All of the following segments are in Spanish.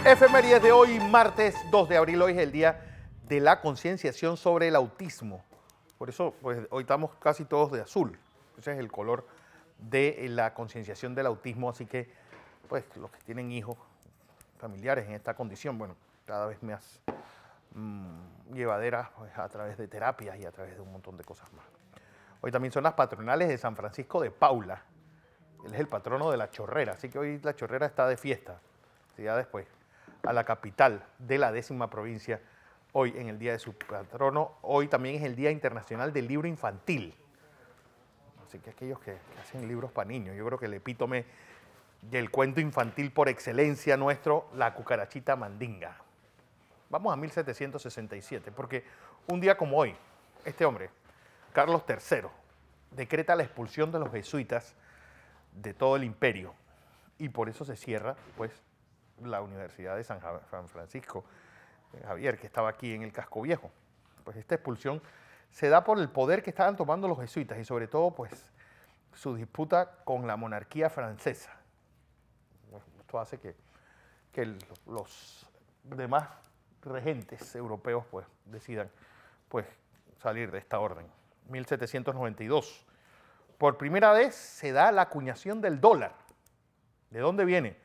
Efemérides de hoy, martes 2 de abril. Hoy es el día de la concienciación sobre el autismo. Por eso, pues, hoy estamos casi todos de azul. Ese es el color de la concienciación del autismo. Así que, pues, los que tienen hijos, familiares en esta condición, bueno, cada vez más llevaderas, pues, a través de terapias y a través de un montón de cosas más. Hoy también son las patronales de San Francisco de Paula. Él es el patrono de La Chorrera, así que hoy La Chorrera está de fiesta. Sí, ya después, a la capital de la 10ª provincia, hoy en el día de su patrono. Hoy también es el Día Internacional del Libro Infantil. Así que aquellos que hacen libros para niños, yo creo que el epítome del cuento infantil por excelencia nuestro, La Cucarachita Mandinga. Vamos a 1767, porque un día como hoy, este hombre, Carlos III, decreta la expulsión de los jesuitas de todo el imperio, y por eso se cierra, pues, la Universidad de San Francisco Javier, que estaba aquí en el Casco Viejo. Pues esta expulsión se da por el poder que estaban tomando los jesuitas y sobre todo, pues, su disputa con la monarquía francesa. Bueno, esto hace que los demás regentes europeos, pues, decidan, pues, salir de esta orden. 1792. Por primera vez se da la acuñación del dólar. ¿De dónde viene?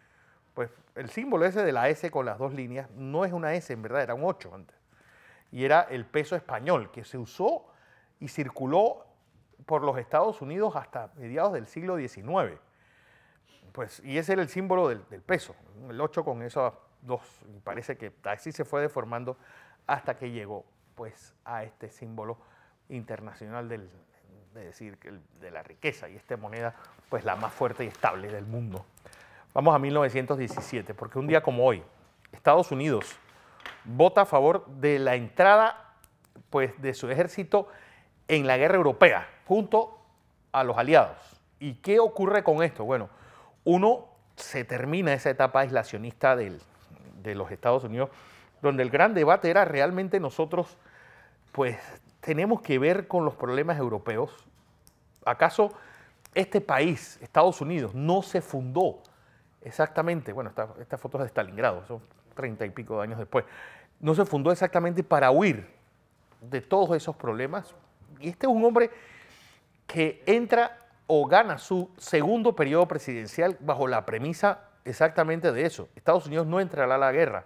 Pues el símbolo ese de la S con las dos líneas no es una S, en verdad, era un 8 antes. Y era el peso español, que se usó y circuló por los Estados Unidos hasta mediados del siglo XIX. Pues, y ese era el símbolo del peso, el 8 con esos dos. Y parece que así se fue deformando hasta que llegó, pues, a este símbolo internacional de la riqueza, y esta moneda, pues, la más fuerte y estable del mundo. Vamos a 1917, porque un día como hoy, Estados Unidos vota a favor de la entrada, pues, de su ejército en la guerra europea, junto a los aliados. ¿Y qué ocurre con esto? Bueno, se termina esa etapa aislacionista de los Estados Unidos, donde el gran debate era realmente nosotros, pues, tenemos que ver con los problemas europeos. ¿Acaso este país, Estados Unidos, no se fundó exactamente? Bueno, esta foto es de Stalingrado, son 30 y pico de años después. No se fundó exactamente para huir de todos esos problemas. Y este es un hombre que entra o gana su segundo periodo presidencial bajo la premisa exactamente de eso. Estados Unidos no entrará a la guerra,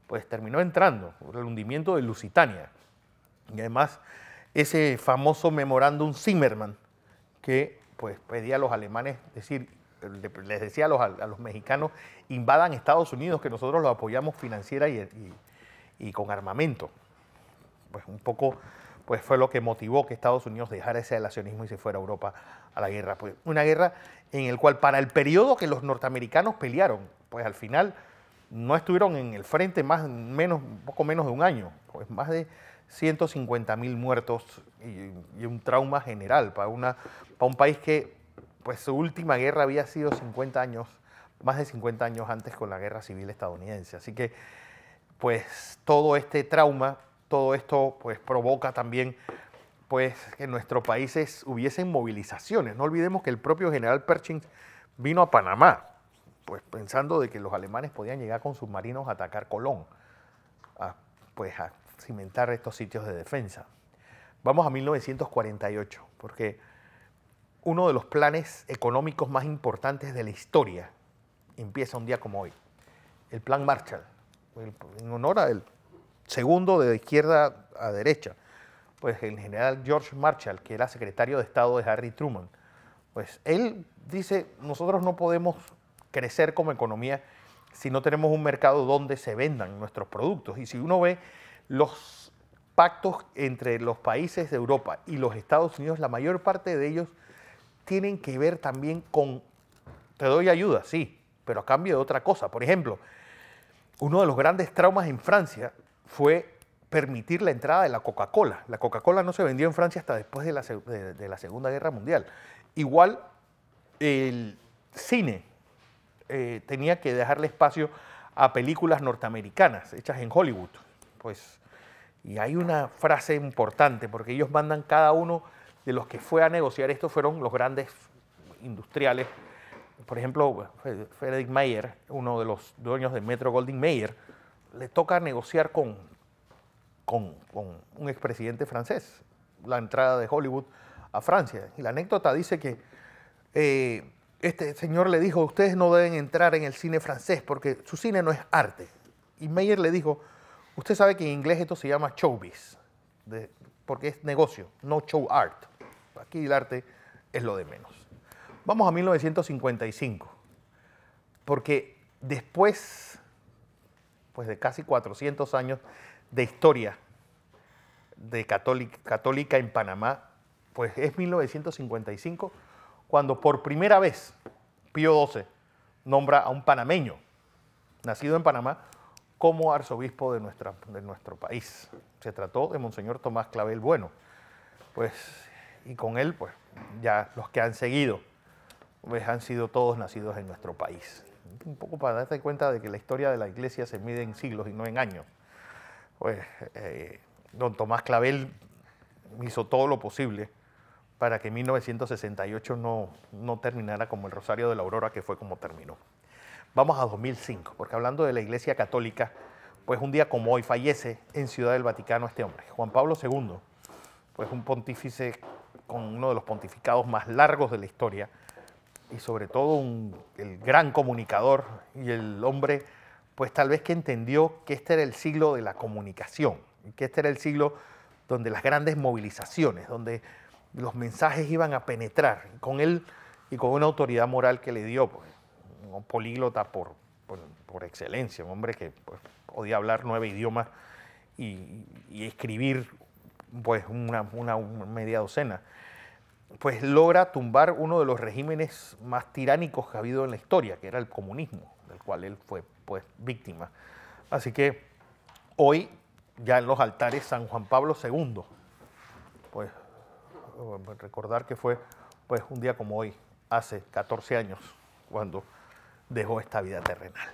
pues terminó entrando por el hundimiento de Lusitania. Y además, ese famoso memorándum Zimmerman, que, pues, pedía a los alemanes, les decía a los mexicanos, invadan Estados Unidos, que nosotros los apoyamos financiera y con armamento. Pues un poco, pues, fue lo que motivó que Estados Unidos dejara ese aislacionismo y se fuera a Europa a la guerra. Pues una guerra en la cual, para el periodo que los norteamericanos pelearon, pues al final no estuvieron en el frente un poco menos de un año, pues más de 150.000 muertos y un trauma general para un país que, pues, su última guerra había sido más de 50 años antes, con la Guerra Civil Estadounidense. Así que, pues, todo este trauma, todo esto, pues, provoca también, pues, que en nuestros países hubiesen movilizaciones. No olvidemos que el propio general Pershing vino a Panamá, pues, pensando de que los alemanes podían llegar con submarinos a atacar Colón, a cimentar estos sitios de defensa. Vamos a 1948, porque uno de los planes económicos más importantes de la historia empieza un día como hoy. El Plan Marshall, en honor al segundo de izquierda a derecha, pues el general George Marshall, que era secretario de Estado de Harry Truman. Pues él dice, nosotros no podemos crecer como economía si no tenemos un mercado donde se vendan nuestros productos. Y si uno ve los pactos entre los países de Europa y los Estados Unidos, la mayor parte de ellos tienen que ver también con, te doy ayuda, sí, pero a cambio de otra cosa. Por ejemplo, uno de los grandes traumas en Francia fue permitir la entrada de la Coca-Cola. La Coca-Cola no se vendió en Francia hasta después de la Segunda Guerra Mundial. Igual el cine tenía que dejarle espacio a películas norteamericanas hechas en Hollywood. Pues, y hay una frase importante, porque ellos mandan, cada uno de los que fue a negociar esto fueron los grandes industriales por ejemplo, Friedrich Mayer, uno de los dueños de Metro Goldwyn Mayer, le toca negociar con un expresidente francés la entrada de Hollywood a Francia. Y la anécdota dice que este señor le dijo, ustedes no deben entrar en el cine francés porque su cine no es arte. Y Mayer le dijo, usted sabe que en inglés esto se llama showbiz, porque es negocio, no show art. Aquí el arte es lo de menos. Vamos a 1955, porque después pues, de casi 400 años de historia de católica en Panamá, pues es 1955 cuando por primera vez Pío XII nombra a un panameño, nacido en Panamá, como arzobispo de nuestro país. Se trató de Monseñor Tomás Clavel Bueno. Pues, y con él, pues, ya los que han seguido, pues, han sido todos nacidos en nuestro país. Un poco para darte cuenta de que la historia de la iglesia se mide en siglos y no en años. Pues, don Tomás Clavel hizo todo lo posible para que 1968 no terminara como el Rosario de la Aurora, que fue como terminó. Vamos a 2005, porque hablando de la Iglesia Católica, pues un día como hoy fallece en Ciudad del Vaticano este hombre, Juan Pablo II, pues un pontífice con uno de los pontificados más largos de la historia y sobre todo el gran comunicador y el hombre, pues tal vez que entendió que este era el siglo de la comunicación y que este era el siglo donde las grandes movilizaciones, donde los mensajes iban a penetrar con él y con una autoridad moral que le dio, pues, un políglota por excelencia, un hombre que pues, podía hablar 9 idiomas y escribir pues, una media docena, pues logra tumbar uno de los regímenes más tiránicos que ha habido en la historia, que era el comunismo, del cual él fue pues, víctima. Así que hoy, ya en los altares, San Juan Pablo II, pues recordar que fue pues, un día como hoy, hace 14 años, cuando dejó esta vida terrenal.